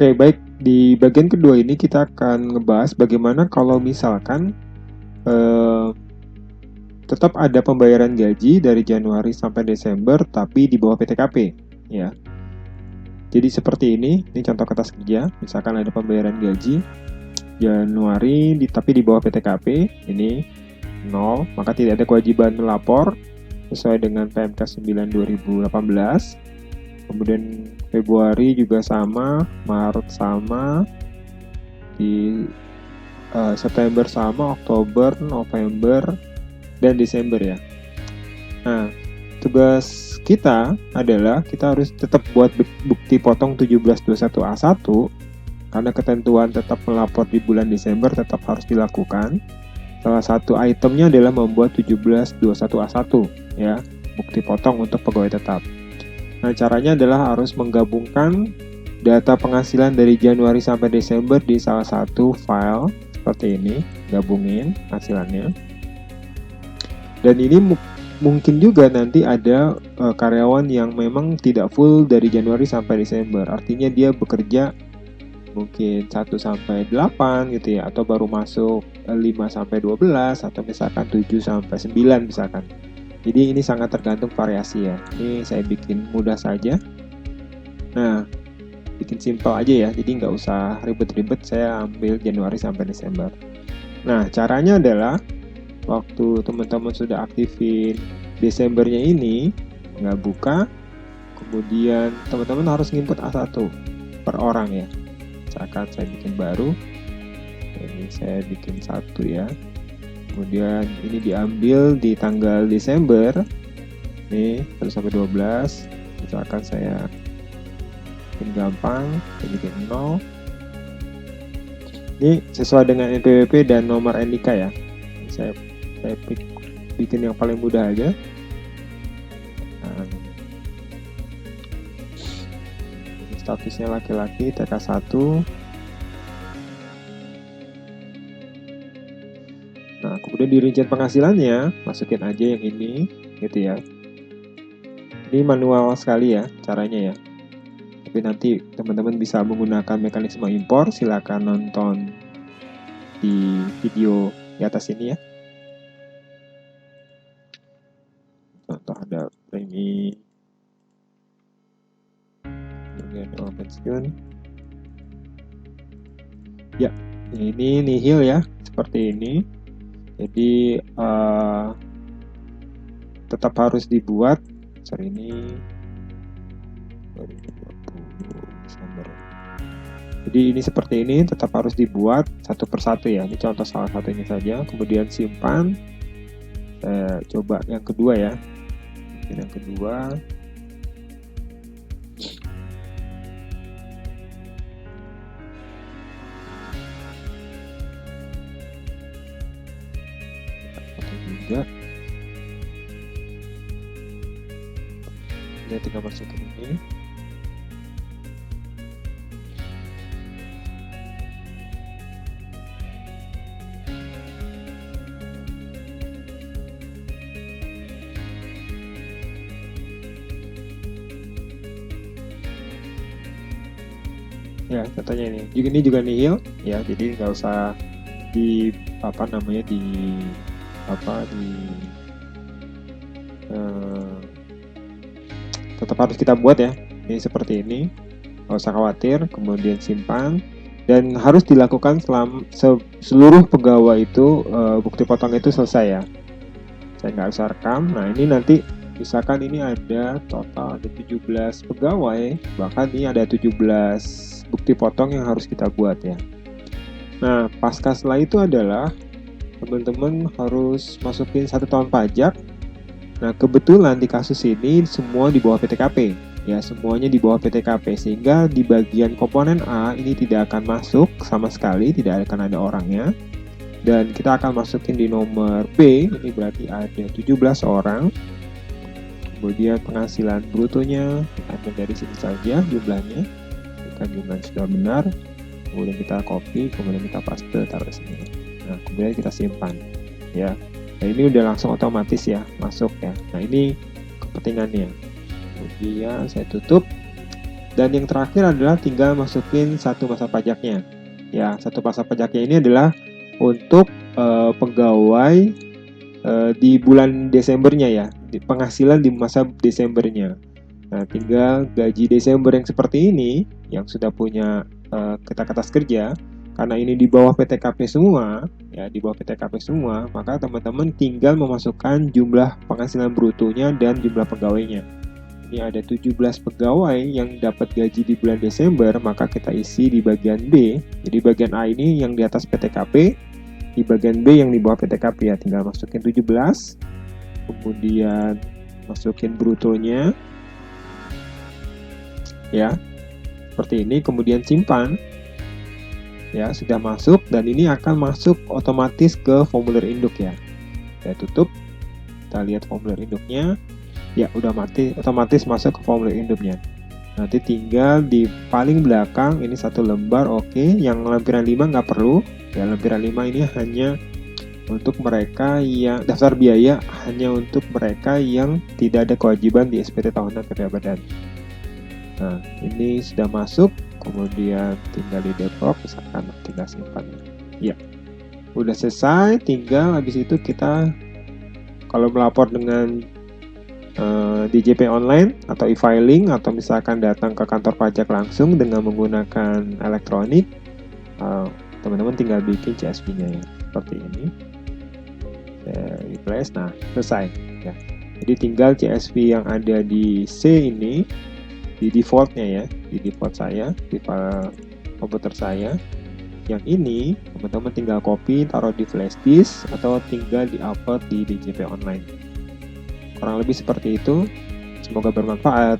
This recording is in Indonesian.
Oke, baik. Di bagian kedua ini kita akan ngebahas bagaimana kalau misalkan tetap ada pembayaran gaji dari Januari sampai Desember tapi di bawah PTKP, ya. Jadi seperti ini contoh kertas kerja. Misalkan ada pembayaran gaji Januari tapi di bawah PTKP, ini 0, maka tidak ada kewajiban melapor sesuai dengan PMK 9 2018. Kemudian Februari juga sama, Maret sama, di September sama, Oktober, November, dan Desember ya. Nah, tugas kita adalah kita harus tetap buat bukti potong 1721A1 karena ketentuan tetap melapor di bulan Desember tetap harus dilakukan. Salah satu itemnya adalah membuat 1721A1 ya, bukti potong untuk pegawai tetap. Nah, caranya adalah harus menggabungkan data penghasilan dari Januari sampai Desember di salah satu file seperti ini, gabungin hasilannya. Dan ini mungkin juga nanti ada karyawan yang memang tidak full dari Januari sampai Desember. Artinya dia bekerja mungkin 1 sampai 8 gitu ya, atau baru masuk 5 sampai 12 atau misalkan 7 sampai 9 misalkan. Jadi ini sangat tergantung variasi ya. Ini saya bikin mudah saja. Nah, bikin simpel aja ya. Jadi nggak usah ribet-ribet. Saya ambil Januari sampai Desember. Nah, caranya adalah waktu teman-teman sudah aktifin Desembernya ini, nggak buka, kemudian teman-teman harus nginput A1 per orang ya. Misalkan saya bikin baru, ini saya bikin 1 ya. Kemudian ini diambil di tanggal Desember, nih 1 sampai 12. Misalkan saya bikin gampang, saya bikin 0. Ini sesuai dengan NPWP dan nomor NIK ya. Saya bikin yang paling mudah aja. Nah, statusnya laki-laki, TK1. Nah, kemudian di rincian penghasilannya masukin aja yang ini gitu ya. Ini manual sekali ya caranya ya. Tapi nanti teman-teman bisa menggunakan mekanisme impor, silakan nonton di video di atas ini ya. Contoh ada premi, kemudian uang pensiun. Ya, ini nihil ya, seperti ini. Jadi tetap harus dibuat. Ini 2020 Desember. Jadi ini seperti ini, tetap harus dibuat satu persatu ya. Ini contoh salah satunya saja. Kemudian simpan. Saya coba yang kedua ya. Yang kedua. Juga. Ini tinggal masukin ini. Ya, contohnya ini juga nihil ya, jadi nggak usah tetap harus kita buat ya. Ini seperti ini, nggak usah khawatir. Kemudian simpan dan harus dilakukan selama seluruh pegawai itu bukti potong itu selesai ya. Saya nggak usah rekam. Nah, ini nanti misalkan ini ada total ada 17 pegawai, bahkan ini ada 17 bukti potong yang harus kita buat ya. Nah, pasca setelah itu adalah teman-teman harus masukin 1 tahun pajak. Nah, kebetulan di kasus ini semua di bawah PTKP ya, semuanya di bawah PTKP, sehingga di bagian komponen A ini tidak akan masuk sama sekali, tidak akan ada orangnya. Dan kita akan masukin di nomor B, ini berarti ada 17 orang. Kemudian penghasilan brutonya kita ambil dari sini saja jumlahnya. Kita jumlahnya sudah benar. Kemudian kita copy, kemudian kita paste taruh sini. Nah, kemudian kita simpan ya. Nah, ini udah langsung otomatis ya masuk ya. Nah, ini kepentingannya. Kemudian saya tutup. Dan yang terakhir adalah tinggal masukin satu masa pajaknya. Ya, satu masa pajaknya ini adalah untuk pegawai di bulan Desembernya ya, penghasilan di masa Desembernya. Nah, tinggal gaji Desember yang seperti ini, yang sudah punya kertas kerja, karena ini di bawah PTKP semua, ya di bawah PTKP semua, maka teman-teman tinggal memasukkan jumlah penghasilan brutonya dan jumlah pegawainya. Ini ada 17 pegawai yang dapat gaji di bulan Desember, maka kita isi di bagian B. Jadi bagian A ini yang di atas PTKP, di bagian B yang di bawah PTKP ya, tinggal masukin 17, kemudian masukin brutonya, ya, seperti ini, kemudian simpan, ya, sudah masuk, dan ini akan masuk otomatis ke formulir induk ya. Saya tutup, kita lihat formulir induknya. Ya, udah otomatis masuk ke formulir induknya. Nanti tinggal di paling belakang ini satu lembar, oke. Yang lampiran 5 nggak perlu. Ya, lampiran 5 ini hanya untuk mereka yang daftar biaya, hanya untuk mereka yang tidak ada kewajiban di SPT tahunan kerja badan. Nah, ini sudah masuk, kemudian tinggal di Depok, misalkan tinggal simpan. Ya, udah selesai. Tinggal habis itu kita kalau melapor dengan DJP online atau e-filing, atau misalkan datang ke kantor pajak langsung dengan menggunakan elektronik, teman-teman tinggal bikin CSV-nya ya, seperti ini. Replace, nah selesai ya. Jadi tinggal CSV yang ada di C ini, di defaultnya ya, di default saya, di file komputer saya. Yang ini teman-teman tinggal copy, taruh di flash disk, atau tinggal di-upload di DJP online. Kurang lebih seperti itu. Semoga bermanfaat.